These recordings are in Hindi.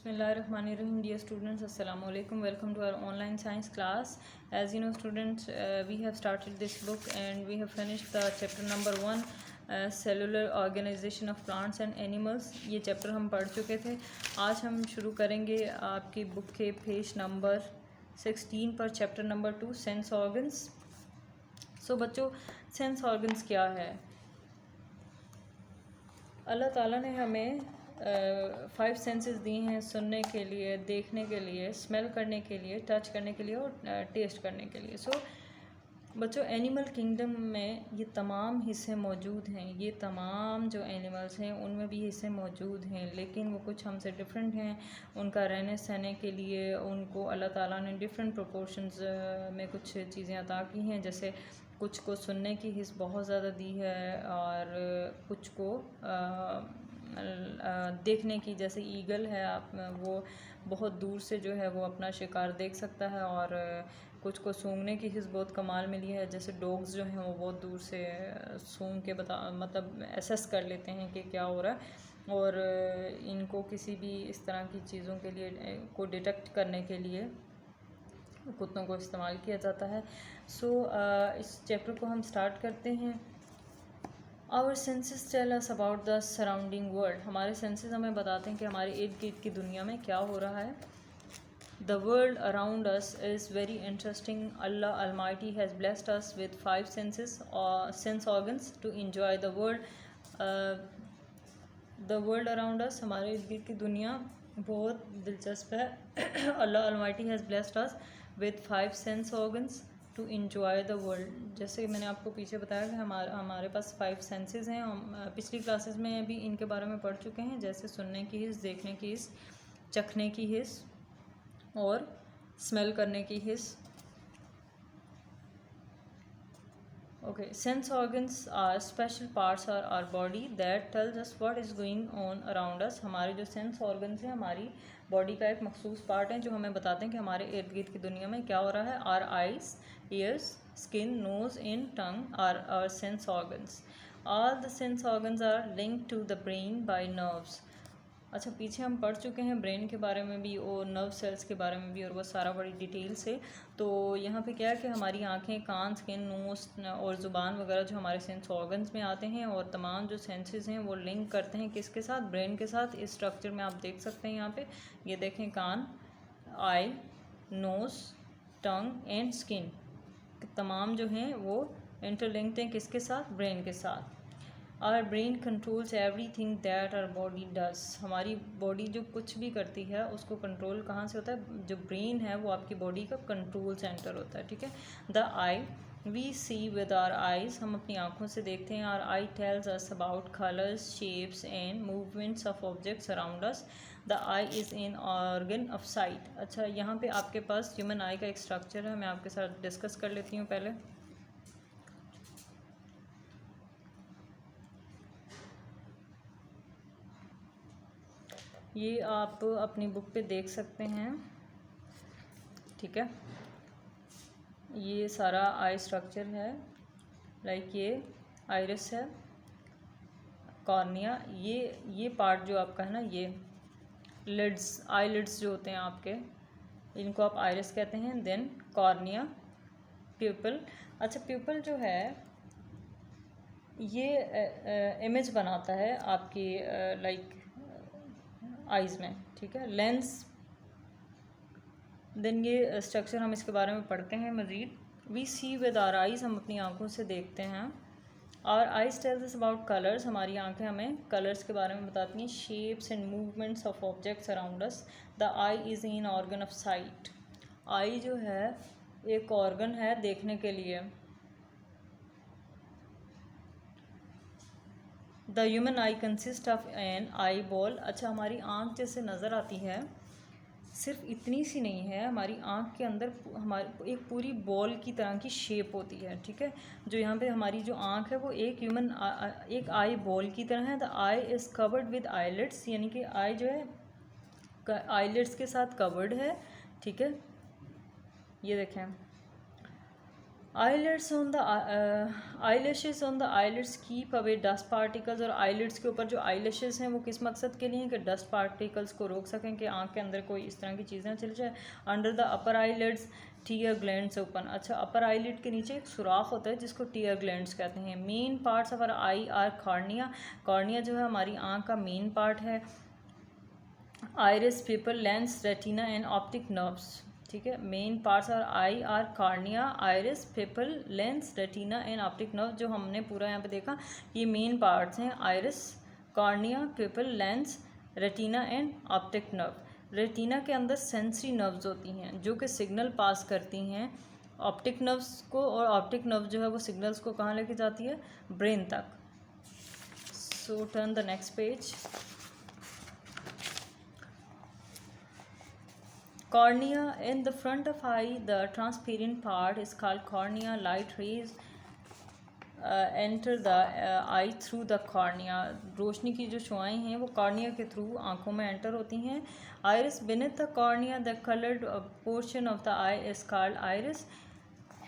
Bismillahirrahmanirrahim. Dear students, Assalamu alaikum. Welcome to our online science class. As you know, students, we have started this book and we have finished the chapter number 1, cellular organization of plants and animals. ये चैप्टर हम पढ़ चुके थे. आज हम शुरू करेंगे आपकी बुक के पेज नंबर 16 पर चैप्टर नंबर 2, सेंस ऑर्गन्स. सो बच्चों, सेंस ऑर्गन्स क्या है? अल्लाह ताला ने हमें 5 सेंसेस दी हैं सुनने के लिए, देखने के लिए, स्मेल करने के लिए, टच करने के लिए और टेस्ट करने के लिए. सो बच्चों, एनिमल किंगडम में ये तमाम हिस्से मौजूद हैं. ये तमाम जो एनिमल्स हैं उनमें भी हिस्से मौजूद हैं, लेकिन वो कुछ हमसे डिफरेंट हैं. उनका रहने सहने के लिए उनको अल्लाह ताला ने डिफरेंट प्रोपोर्शंस में कुछ चीज़ें अता की हैं. जैसे कुछ को सुनने की हिस्स बहुत ज़्यादा दी है और कुछ को देखने की, जैसे ईगल है, आप वो बहुत दूर से जो है वो अपना शिकार देख सकता है. और कुछ को सूंघने की हिस्स बहुत कमाल मिली है. जैसे डॉग्स जो हैं वो बहुत दूर से सूंघ के मतलब एसेस कर लेते हैं कि क्या हो रहा है. और इनको किसी भी इस तरह की चीज़ों के लिए को डिटेक्ट करने के लिए कुत्तों को इस्तेमाल किया जाता है. सो इस चैप्टर को हम स्टार्ट करते हैं. Our senses tell us about the surrounding world. हमारे सेंसेस हमें बताते हैं कि हमारे इर्द गिर्द की दुनिया में क्या हो रहा है. The world around us is very interesting. Allah almighty has blessed us with 5 senses और sense organs to enjoy the world. The world around us, हमारे इर्द गिर्द की दुनिया बहुत दिलचस्प है. Allah almighty has blessed us with 5 sense organs to enjoy the world. जैसे मैंने आपको पीछे बताया कि हमारे पास 5 सेंसेस हैं. हम पिछली क्लासेस में भी इनके बारे में पढ़ चुके हैं, जैसे सुनने की हिस्स, देखने की हिस्स, चखने की हिस्स और स्मेल करने की हिस्स. Okay, sense organs are special parts of our body that tells us what is going on around us. हमारे जो सेंस ऑर्गन्स हैं हमारी बॉडी का एक मखसूस पार्ट है जो हमें बताते हैं कि हमारे इर्द गिर्द की दुनिया में क्या हो रहा है. Are eyes, ears, skin, nose and tongue are our sense organs. All the sense organs are linked to the brain by nerves. अच्छा, पीछे हम पढ़ चुके हैं ब्रेन के बारे में भी और नर्व सेल्स के बारे में भी, और वो सारा बड़ी डिटेल से. तो यहाँ पे क्या है कि हमारी आंखें, कान, स्किन, नोज और ज़ुबान वगैरह जो हमारे सेंस ऑर्गन्स में आते हैं, और तमाम जो सेंसेस हैं वो लिंक करते हैं किसके साथ? ब्रेन के साथ. इस स्ट्रक्चर में आप देख सकते हैं यहाँ पे, ये देखें, कान, आई, नोज, टंग एंड स्किन, तमाम जो हैं वो इंटरलिंक्ड हैं किसके साथ? ब्रेन के साथ. Our brain controls everything that our body does. हमारी बॉडी जो कुछ भी करती है उसको कंट्रोल कहाँ से होता है? जो ब्रेन है वो आपकी बॉडी का कंट्रोल सेंटर होता है. ठीक है. The eye, we see with our eyes. हम अपनी आँखों से देखते हैं. Our eye tells us about colours, shapes and movements of objects around us. The eye is an organ of sight. अच्छा, यहाँ पे आपके पास ह्यूमन आई का एक स्ट्रक्चर है, मैं आपके साथ डिस्कस कर लेती हूँ पहले. ये आप अपनी बुक पे देख सकते हैं. ठीक है, ये सारा आई स्ट्रक्चर है. लाइक ये आइरिस है, कॉर्निया, ये पार्ट जो आपका है ना, ये लिड्स, आई लिड्स जो होते हैं आपके, इनको आप आइरिस कहते हैं. Then cornea, pupil. अच्छा, प्यूपल जो है ये इमेज बनाता है आपकी लाइक आइज़ में. ठीक है. लेंस, देन ये स्ट्रक्चर हम इसके बारे में पढ़ते हैं मज़ीद. We see with our eyes, हम अपनी आंखों से देखते हैं. Our eyes tells us about colours. हमारी आंखें हमें कलर्स के बारे में बताती हैं. Shapes and movements of objects around us. The eye is an organ of sight. Eye जो है एक ऑर्गन है देखने के लिए. The human eye consist of an eyeball. अच्छा, हमारी आँख जैसे नज़र आती है, सिर्फ इतनी सी नहीं है. हमारी आँख के अंदर हमारी एक पूरी बॉल की तरह की शेप होती है. ठीक है. जो यहाँ पे हमारी जो आँख है वो एक आई बॉल की तरह है. The eye is covered with eyelids, यानी कि आई जो है आईलिड्स के साथ कवर्ड है. ठीक है, ये देखें. Eyelids on the eyelashes on the eyelids keep away dust particles, और आईलिड्स के ऊपर जो आईलैशेस हैं वो किस मकसद के लिए हैं कि डस्ट पार्टिकल्स को रोक सकें कि आँख के अंदर कोई इस तरह की चीज़ें चल जाए। Under the upper eyelids tear glands open, अच्छा अपर आईलिड के नीचे एक सुराख होता है जिसको टीयर ग्लैंड्स कहते हैं। Main parts of our eye are cornea, cornea जो है हमारी आँख का मेन पार्ट है। Iris, pupil, lens, retina and optic nerves, ठीक है। Main parts are eye are cornea, iris, pupil, lens, retina and optic nerve, जो हमने पूरा यहाँ पे देखा ये मेन पार्ट्स हैं। Iris, cornea, pupil, lens, retina and optic nerve. Retina के अंदर सेंसरी नर्व्स होती हैं जो कि सिग्नल पास करती हैं ऑप्टिक नर्व्स को, और ऑप्टिक नर्व जो है वो सिग्नल्स को कहाँ लेके जाती है, ब्रेन तक। सो turn the next page. Cornea, in the front of eye, the transparent part is called cornea. Light rays enter the eye through the cornea. रोशनी की जो शुआएं हैं वो कॉर्निया के थ्रू आंखों में एंटर होती हैं। Iris, beneath the cornea, the colored portion of the eye is called iris.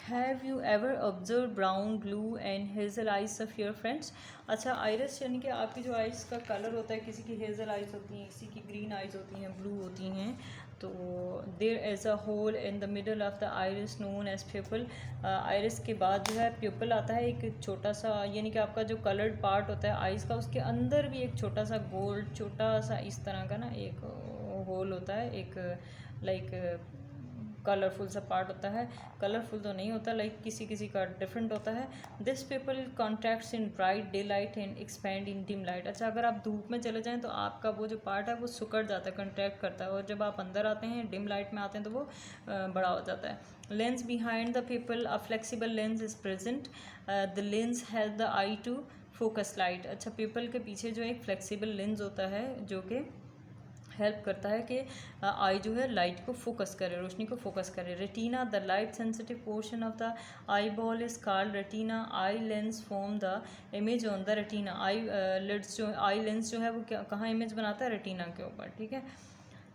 Have you ever observed brown, blue and hazel eyes of your friends? अच्छा, आइरिस यानी कि आपकी जो आइज़ का कलर होता है, किसी की हेज़ल आइज़ होती हैं, किसी की ग्रीन आइज़ होती हैं, ब्लू होती हैं, तो there is a hole in the middle of the iris known as pupil. Iris के बाद जो है प्यूपल आता है, एक छोटा सा, यानी कि आपका जो कलर्ड पार्ट होता है आइज़ का, उसके अंदर भी एक छोटा सा गोल्ड, छोटा सा इस तरह का ना एक होल होता है, एक लाइक कलरफुल सा पार्ट होता है। कलरफुल तो नहीं होता, लाइक किसी किसी का डिफरेंट होता है। This people contracts in bright day light and expand in dim light. अच्छा, अगर आप धूप में चले जाएं तो आपका वो जो पार्ट है वो सिकुड़ जाता है, कॉन्ट्रैक्ट करता है, और जब आप अंदर आते हैं, डिम लाइट में आते हैं, तो वो बड़ा हो जाता है। Lens behind the pupil, a flexible lens is present. The lens help the eye to focus light. अच्छा, पीपल के पीछे जो एक फ्लेक्सिबल लेंस होता है जो कि हेल्प करता है कि आई जो है लाइट को फोकस करे, रोशनी को फोकस करे। Retina, the light sensitive portion of the eyeball is called retina. Eye lens form the image on the retina. Eyelids जो आई लेंस जो है वो क्या कहाँ इमेज बनाता है, रेटिना के ऊपर, ठीक है।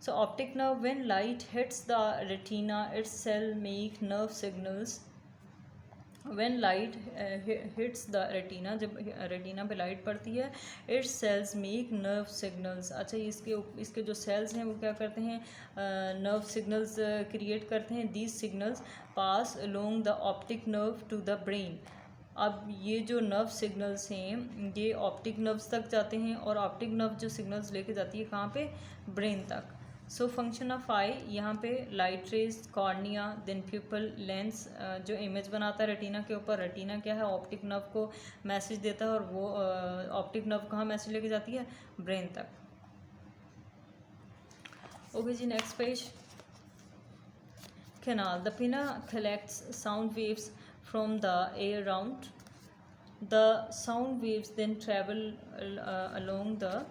So optic nerve, when light hits the retina its cell make nerve signals. When light hits the retina, जब रेटिना पे लाइट पड़ती है, its cells make nerve signals. अच्छा, इसके जो सेल्स हैं वो क्या करते हैं, नर्व सिग्नल्स क्रिएट करते हैं। These signals pass along the optic nerve to the brain. अब ये जो नर्व सिग्नल्स हैं ये ऑप्टिक नर्व्स तक जाते हैं, और ऑप्टिक नर्व जो सिग्नल्स लेके जाती है कहाँ पे, ब्रेन तक। सो फंक्शन ऑफ आई, यहाँ पे light rays, cornea, then pupil, lens जो इमेज बनाता है रेटिना के ऊपर। रेटिना क्या है, ऑप्टिक नर्व को मैसेज देता है, और वो ऑप्टिक नर्व कहाँ मैसेज लेके जाती है, ब्रेन तक। ओके जी, next page. Canal, the pinna collects sound waves from the air round. The sound waves then travel along the,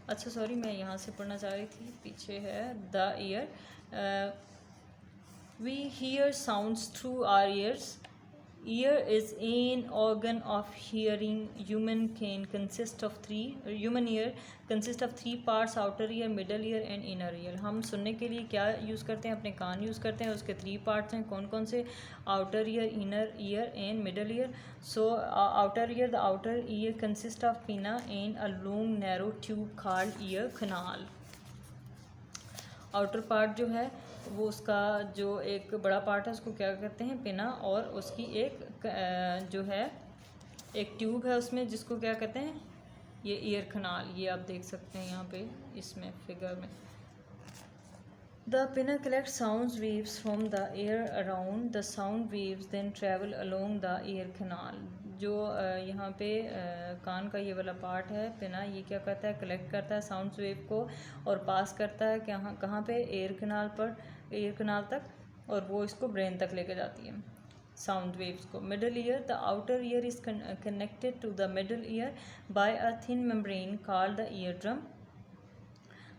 अच्छा सॉरी, मैं यहाँ से पढ़ना चाह रही थी, पीछे है। The ear, we hear sounds through our ears. Ear is an organ of hearing. Human ear consists of three parts: outer ear, middle ear and inner ear. हम सुनने के लिए क्या यूज़ करते हैं, अपने कान यूज़ करते हैं, उसके 3 पार्ट्स हैं, कौन कौन से, outer ear, inner ear and middle ear. So outer ear, the outer ear consists of pinna and a long narrow tube called ear canal. Outer part जो है वो उसका जो एक बड़ा पार्ट है उसको क्या कहते हैं, पिना, और उसकी एक जो है एक ट्यूब है उसमें जिसको क्या कहते हैं, ये ईयर खनाल। ये आप देख सकते हैं यहाँ पे इसमें फिगर में। The pinna collect sound waves from the air around. The sound waves then travel along the ear canal. जो यहाँ पे कान का ये वाला पार्ट है पिना, ये क्या करता है, कलेक्ट करता है साउंड वेव को और पास करता है कहाँ पे, एयर कनाल पर, एयर कनाल तक, और वो इसको ब्रेन तक लेके जाती है साउंड वेव्स को। Middle ear, the outer ear is connected to the middle ear by a thin membrane called the eardrum.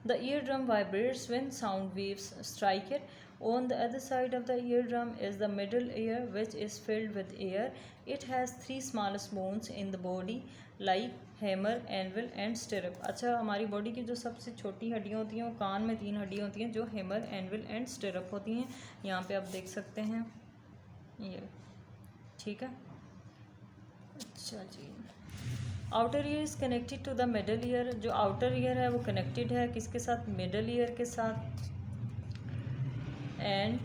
The eardrum vibrates when sound waves strike it. On the other side of the eardrum is the middle ear, which is filled with air. It has 3 smallest bones in the body like hammer, anvil and stirrup. अच्छा, हमारी बॉडी की जो सबसे छोटी हड्डियाँ होती हैं वो कान में 3 हड्डियाँ होती हैं जो हैमर, एनविल एंड स्टिरअप होती हैं। यहाँ पे आप देख सकते हैं ये, ठीक है। अच्छा जी, outer ear is connected to the middle ear. जो आउटर ईयर है वो कनेक्टेड है किसके साथ? मिडल ईयर के साथ। And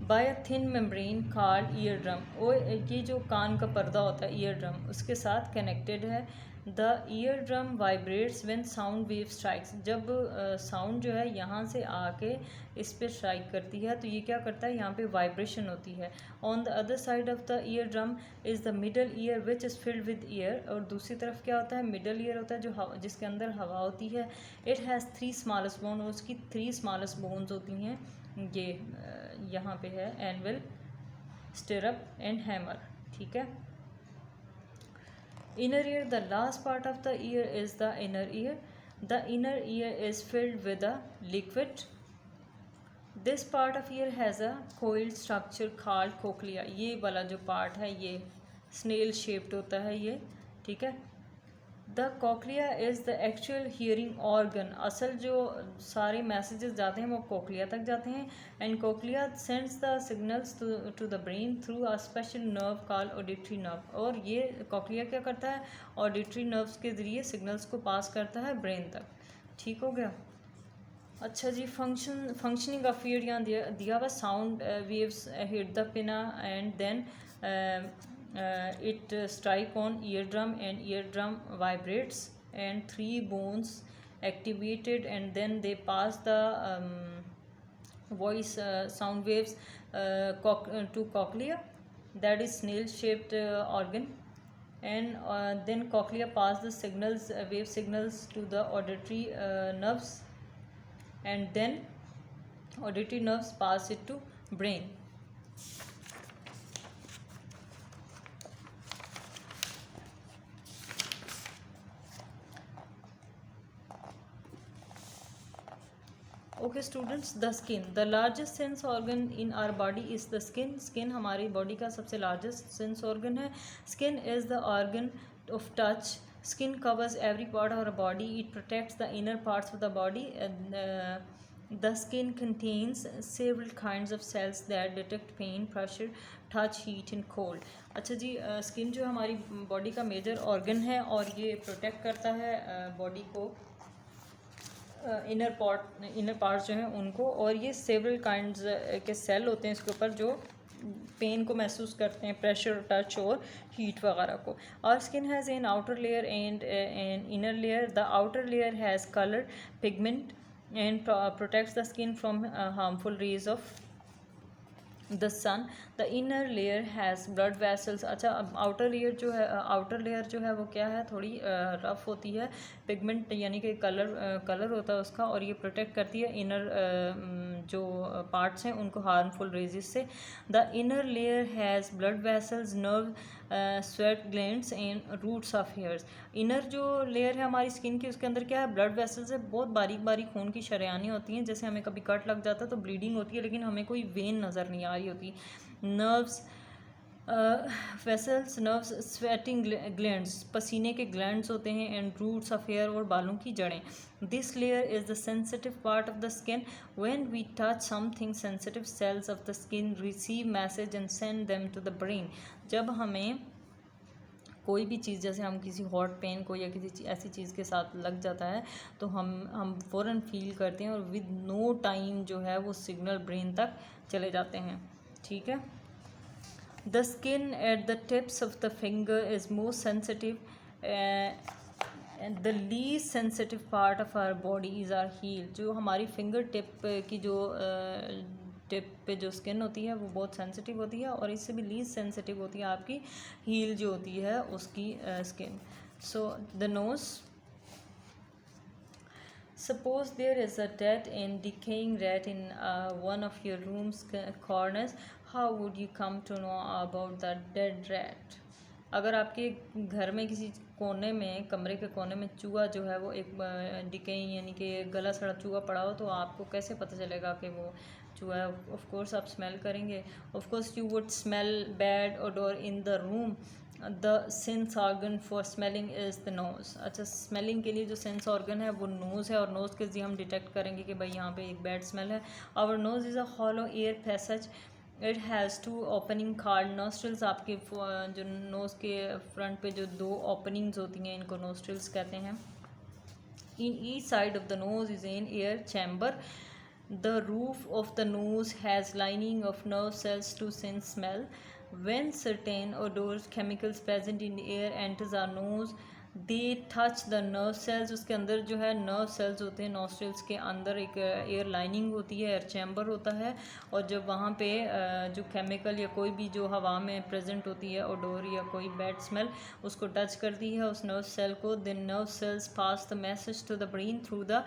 by a thin membrane called eardrum. वो ये जो कान का पर्दा होता है ईयर ड्रम, उसके साथ कनेक्टेड है। The ear drum vibrates when sound wave strikes. जब साउंड जो है यहाँ से आके इस पर स्ट्राइक करती है तो ये क्या करता है, यहाँ पे वाइब्रेशन होती है। On the other side of the ear drum is the middle year which is filled with year. और दूसरी तरफ क्या होता है, मिडल ईयर होता है जो जिसके अंदर हवा होती है। इट हैज़ 3 स्मॉलेस्ट बोन, उसकी 3 स्मॉलेस्ट बोन्स होती हैं। ये यहाँ पे है एनविल, स्टिरअप एंड हैमर, ठीक है। Inner ear, the last part of the year is the inner ear. The inner ear is filled with a liquid. This part of year has a coiled structure called cochlea. ये वाला जो पार्ट है ये स्नेल शेप्ड होता है ये, ठीक है। The cochlea is the actual hearing organ. असल जो सारे मैसेजेस जाते हैं वो कोक्लिया तक जाते हैं। And cochlea sends the signals to the brain through a special nerve called auditory nerve. और ये कोक्लिया क्या करता है, ऑडिटरी नर्व्स के ज़रिए सिग्नल्स को पास करता है ब्रेन तक, ठीक हो गया। अच्छा जी, फंक्शनिंग ऑफ ईयर यहाँ दिया हुआ। Sound waves hit the pinna and then it strike on eardrum and eardrum vibrates and 3 bones activated and then they pass the voice sound waves to cochlea, that is snail shaped organ. And then cochlea pass the signals wave signals to the auditory nerves, and then auditory nerves pass it to brain. Okay students, the skin, the largest sense organ in our body is the skin. Skin हमारी बॉडी का सबसे लार्जेस्ट सेंस ऑर्गन है। Skin is the organ of touch. Skin covers every part of our body. It protects the inner parts of the body. The skin contains several kinds of cells that detect pain, pressure, touch, heat and cold. अच्छा जी, स्किन जो हमारी बॉडी का मेजर ऑर्गन है और ये प्रोटेक्ट करता है बॉडी को, इनर पार्ट्स जो हैं उनको। और ये सेवरल काइंड्स के सेल होते हैं इसके ऊपर जो पेन को महसूस करते हैं, प्रेशर, टच और हीट वगैरह को। और skin has an outer layer and an inner layer. The outer layer has colour, pigment and protects the skin from harmful rays of the sun. The inner layer has blood vessels. अच्छा, अब आउटर लेयर जो है वो क्या है, थोड़ी रफ़ होती है। पिगमेंट यानी कि कलर होता है उसका, और ये प्रोटेक्ट करती है इनर जो पार्ट्स हैं उनको हार्मफुल रेजेस से। The inner layer has blood vessels, nerve, sweat glands and roots of hairs. Inner जो लेयर है हमारी स्किन की, उसके अंदर क्या है, ब्लड वेसल्स है, बहुत बारीक बारीक खून की शरेयानें होती हैं। जैसे हमें कभी कट लग जाता है तो ब्लीडिंग होती है, लेकिन हमें कोई वेन नज़र नहीं आ रही होती। Nerves, vessels, nerves, sweating glands, पसीने के ग्लैंड्स होते हैं, एंड रूट्स ऑफ हेयर, और बालों की जड़ें। This layer is the sensitive part of the skin. When we touch something sensitive, cells of the skin receive message and send them to the brain. जब हमें कोई भी चीज़, जैसे हम किसी हॉट पेन को या किसी ऐसी चीज़ के साथ लग जाता है तो हम फ़ौरन फील करते हैं और विद नो टाइम जो है वो सिग्नल ब्रेन तक चले जाते हैं, ठीक है। The skin at the tips of the finger is most sensitive and the least sensitive part of our body is our heel. जो हमारी फिंगर टिप की जो टिप पे जो स्किन होती है वो बहुत सेंसिटिव होती है, और इससे भी लीस्ट सेंसिटिव होती है आपकी हील जो होती है उसकी skin. So the nose, suppose there is a dead and decaying rat in one of your room's corners, how would you come to know about the dead rat? अगर आपके घर में किसी कोने में, कमरे के कोने में चूहा जो है वो एक डिकेइंग यानी कि गला सड़ा चूहा पड़ा हो, तो आपको कैसे पता चलेगा कि वो चूहा है? ऑफ कोर्स आप स्मेल करेंगे। Of course you would smell bad odour in the room. The sense organ for smelling is the nose. अच्छा, स्मेलिंग के लिए जो सेंस ऑर्गन है वो नोज़ है, और नोज़ के जरिए हम डिटेक्ट करेंगे कि भाई यहाँ पे एक बैड स्मेल है। Our nose is a hollow air passage it has two opening called nostrils, आपके जो नोज़ के फ्रंट पे जो दो ओपनिंग्स होती हैं इनको नोस्ट्रल्स कहते हैं. In each side of the nose is an air chamber. The roof of the nose has lining of nerve cells to sense smell. When certain odors, chemicals present in the air enters our nose, they touch the nerve cells. उसके अंदर जो है nerve cells होते हैं, nostrils के अंदर एक एयर लाइनिंग होती है, एयर चैम्बर होता है, और जब वहाँ पे जो केमिकल या कोई भी जो हवा में प्रेजेंट होती है ओडोर या कोई बैड स्मेल उसको टच करती है उस नर्व सेल को, then nerve cells pass the message to the brain through the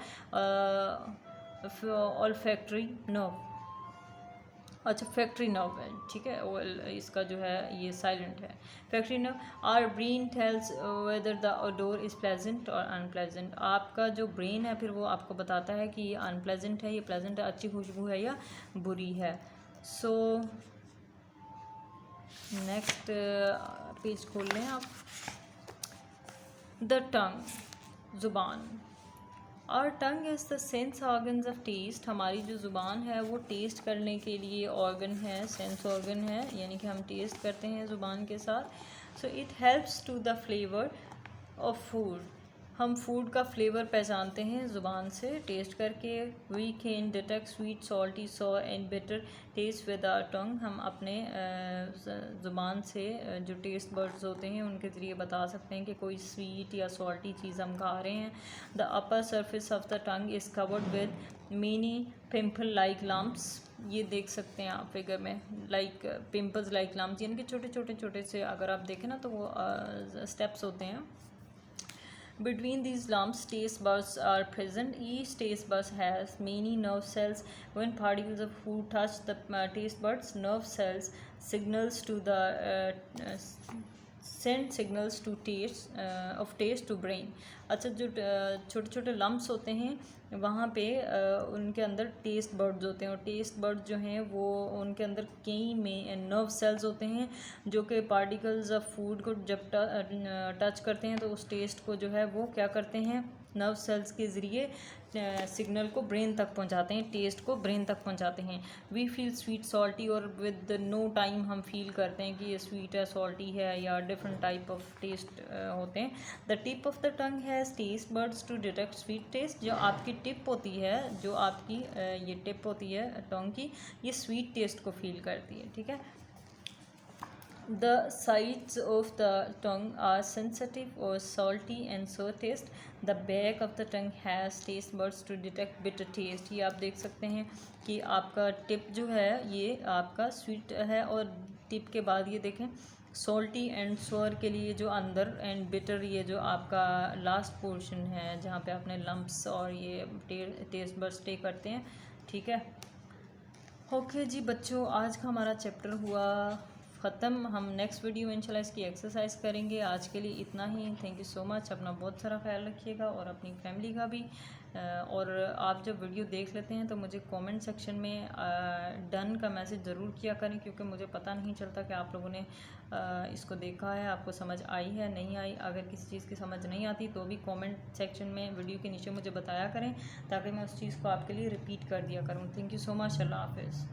olfactory nerve. अच्छा, फैक्ट्री नर्व है, ठीक है, इसका जो है ये साइलेंट है. Factory nerve. Our brain tells whether the odour is pleasant और अनप्लेजेंट. आपका जो ब्रेन है फिर वो आपको बताता है कि ये अनप्लेजेंट है, ये प्लेजेंट है, अच्छी खुशबू है या बुरी है. सो नेक्स्ट पेज खोल लें आप. द टंग, ज़ुबान. और tongue is the sense organs of taste. हमारी जो ज़ुबान है वो टेस्ट करने के लिए ऑर्गन है, सेंस ऑर्गन है, यानी कि हम टेस्ट करते हैं ज़ुबान के साथ. So it helps to the flavour of food. हम फूड का फ्लेवर पहचानते हैं ज़ुबान से टेस्ट करके. We can detect sweet, salty, sour and bitter taste with our tongue. हम अपने ज़ुबान से जो टेस्ट बर्ड्स होते हैं उनके ज़रिए बता सकते हैं कि कोई स्वीट या सॉल्टी चीज़ हम खा रहे हैं. The upper surface of the tongue is covered with many pimple like lumps. ये देख सकते हैं आप फिगर में, लाइक पिम्पल्स लाइक लम्प्स, यानी कि छोटे छोटे छोटे से अगर आप देखें ना तो वो स्टेप्स होते हैं. Between these lumps, taste buds are present. Each taste bud has many nerve cells. When particles of food touch the taste buds, nerve cells signals to the send signals to taste of taste to brain. अच्छा, जो छोटे छोटे लम्प्स होते हैं वहाँ पे उनके अंदर टेस्ट बर्ड्स होते हैं, और टेस्ट बर्ड्स जो हैं वो उनके अंदर कई में नर्व सेल्स होते हैं जो कि पार्टिकल्स ऑफ फूड को जब टच करते हैं तो उस टेस्ट को जो है वो क्या करते हैं, नर्व सेल्स के ज़रिए सिग्नल को ब्रेन तक पहुंचाते हैं, टेस्ट को ब्रेन तक पहुंचाते हैं. वी फील स्वीट, सॉल्टी, और विद नो टाइम हम फील करते हैं कि ये स्वीट है, सॉल्टी है, या डिफरेंट टाइप ऑफ टेस्ट होते हैं. The tip of the tongue has taste buds to detect sweet taste. जो आपकी टिप होती है, जो आपकी ये टिप होती है टंग की, ये स्वीट टेस्ट को फील करती है, ठीक है. The sides of the tongue are sensitive or salty and sour taste. The back of the tongue has taste buds to detect bitter taste. ये आप देख सकते हैं कि आपका टिप जो है ये आपका स्वीट है, और टिप के बाद ये देखें सॉल्टी एंड सोर के लिए जो अंदर, एंड बिटर ये जो आपका लास्ट पोर्शन है जहाँ पे आपने लम्प्स और ये टेस्ट बड्स स्टे करते हैं, ठीक है. ओके जी बच्चों, आज का हमारा चैप्टर हुआ ख़त्म. हम नेक्स्ट वीडियो में इंशाल्लाह इसकी एक्सरसाइज करेंगे. आज के लिए इतना ही. Thank you so much. अपना बहुत सारा ख्याल रखिएगा और अपनी फैमिली का भी. और आप जब वीडियो देख लेते हैं तो मुझे कमेंट सेक्शन में डन का मैसेज ज़रूर किया करें, क्योंकि मुझे पता नहीं चलता कि आप लोगों ने इसको देखा है, आपको समझ आई है नहीं आई. अगर किसी चीज़ की समझ नहीं आती तो भी कमेंट सेक्शन में वीडियो के नीचे मुझे बताया करें, ताकि मैं उस चीज़ को आपके लिए रिपीट कर दिया करूँ. Thank you so much. अल्लाह हाफ़िज़.